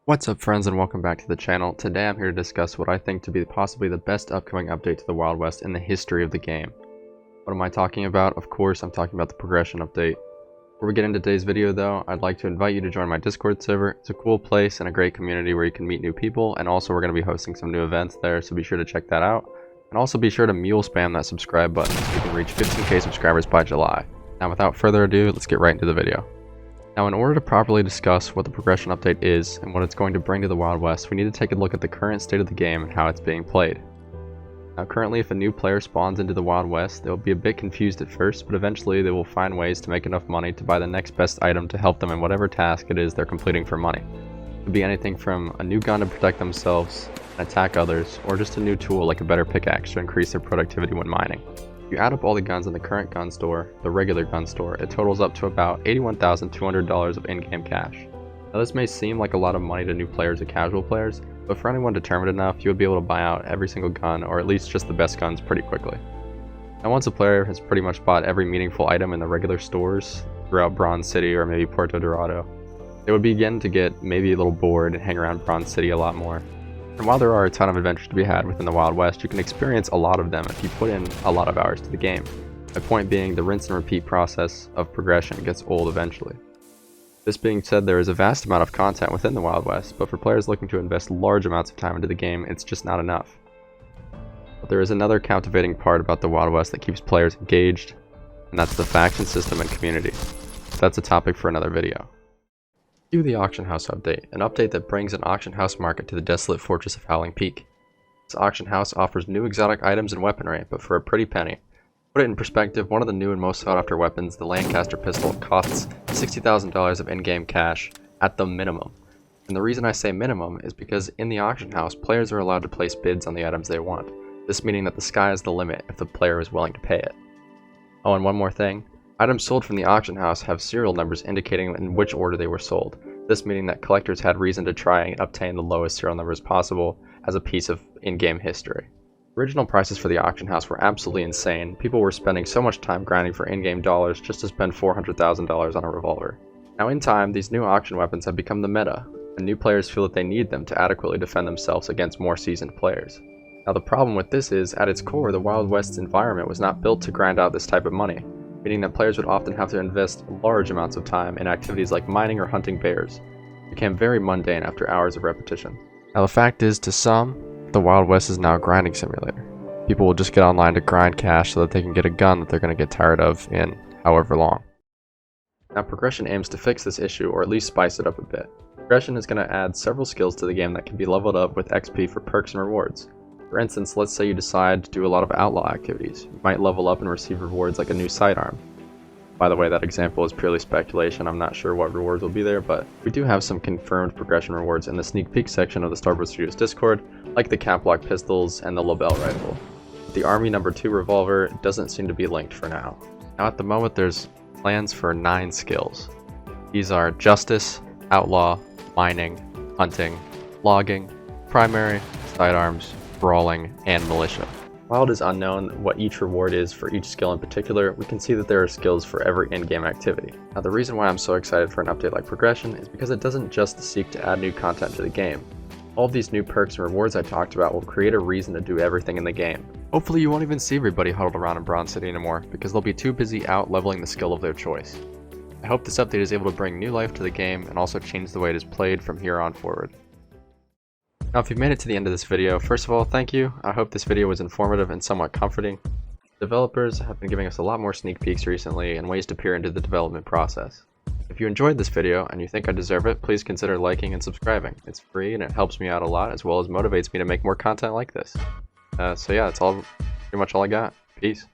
What's up, friends, and welcome back to the channel. Today I'm here to discuss what I think to be possibly the best upcoming update to the Wild West in the history of the game. What am I talking about? Of course, I'm talking about the progression update. Before we get into today's video though, I'd like to invite you to join my Discord server. It's a cool place and a great community where you can meet new people, and also we're going to be hosting some new events there, so be sure to check that out. And also be sure to mule spam that subscribe button so we can reach 15k subscribers by July. Now without further ado, let's get right into the video. Now, in order to properly discuss what the progression update is and what it's going to bring to the Wild West, we need to take a look at the current state of the game and how it's being played. Now, currently, if a new player spawns into the Wild West, they'll be a bit confused at first, but eventually they will find ways to make enough money to buy the next best item to help them in whatever task it is they're completing for money. It could be anything from a new gun to protect themselves and attack others, or just a new tool like a better pickaxe to increase their productivity when mining. If you add up all the guns in the current gun store, the regular gun store, it totals up to about $81,200 of in-game cash. Now this may seem like a lot of money to new players or casual players, but for anyone determined enough, you would be able to buy out every single gun, or at least just the best guns, pretty quickly. Now once a player has pretty much bought every meaningful item in the regular stores throughout Bronze City or maybe Puerto Dorado, they would begin to get maybe a little bored and hang around Bronze City a lot more. And while there are a ton of adventures to be had within the Wild West, you can experience a lot of them if you put in a lot of hours to the game. My point being, the rinse and repeat process of progression gets old eventually. This being said, there is a vast amount of content within the Wild West, but for players looking to invest large amounts of time into the game, it's just not enough. But there is another captivating part about the Wild West that keeps players engaged, and that's the faction system and community. So that's a topic for another video. The auction house update, an update that brings an auction house market to the desolate fortress of Howling Peak. This auction house offers new exotic items and weaponry, but for a pretty penny. To put it in perspective, one of the new and most sought after weapons, the Lancaster pistol, costs $60,000 of in-game cash at the minimum. And the reason I say minimum is because in the auction house, players are allowed to place bids on the items they want, this meaning that the sky is the limit if the player is willing to pay it. Oh, and one more thing. Items sold from the auction house have serial numbers indicating in which order they were sold, this meaning that collectors had reason to try and obtain the lowest serial numbers possible as a piece of in-game history. Original prices for the auction house were absolutely insane. People were spending so much time grinding for in-game dollars just to spend $400,000 on a revolver. Now in time, these new auction weapons have become the meta, and new players feel that they need them to adequately defend themselves against more seasoned players. Now the problem with this is, at its core, the Wild West's environment was not built to grind out this type of money, meaning that players would often have to invest large amounts of time in activities like mining or hunting bears. It became very mundane after hours of repetition. Now the fact is, to some, the Wild West is now a grinding simulator. People will just get online to grind cash so that they can get a gun that they're going to get tired of in however long. Now progression aims to fix this issue, or at least spice it up a bit. Progression is going to add several skills to the game that can be leveled up with XP for perks and rewards. For instance, let's say you decide to do a lot of outlaw activities. You might level up and receive rewards like a new sidearm. By the way, that example is purely speculation. I'm not sure what rewards will be there, but we do have some confirmed progression rewards in the sneak peek section of the Starboard Studios Discord, like the cap lock pistols and the Lebel rifle. The Army No. 2 revolver doesn't seem to be linked for now. Now at the moment there's plans for 9 skills. These are Justice, Outlaw, Mining, Hunting, Logging, Primary, Sidearms, Brawling, and Militia. While it is unknown what each reward is for each skill in particular, we can see that there are skills for every in-game activity. Now the reason why I'm so excited for an update like Progression is because it doesn't just seek to add new content to the game. All of these new perks and rewards I talked about will create a reason to do everything in the game. Hopefully you won't even see everybody huddled around in Bronze City anymore, because they'll be too busy out leveling the skill of their choice. I hope this update is able to bring new life to the game and also change the way it is played from here on forward. Now if you've made it to the end of this video, first of all, thank you. I hope this video was informative and somewhat comforting. Developers have been giving us a lot more sneak peeks recently and ways to peer into the development process. If you enjoyed this video and you think I deserve it, please consider liking and subscribing. It's free and it helps me out a lot, as well as motivates me to make more content like this. So yeah, that's pretty much all I got. Peace.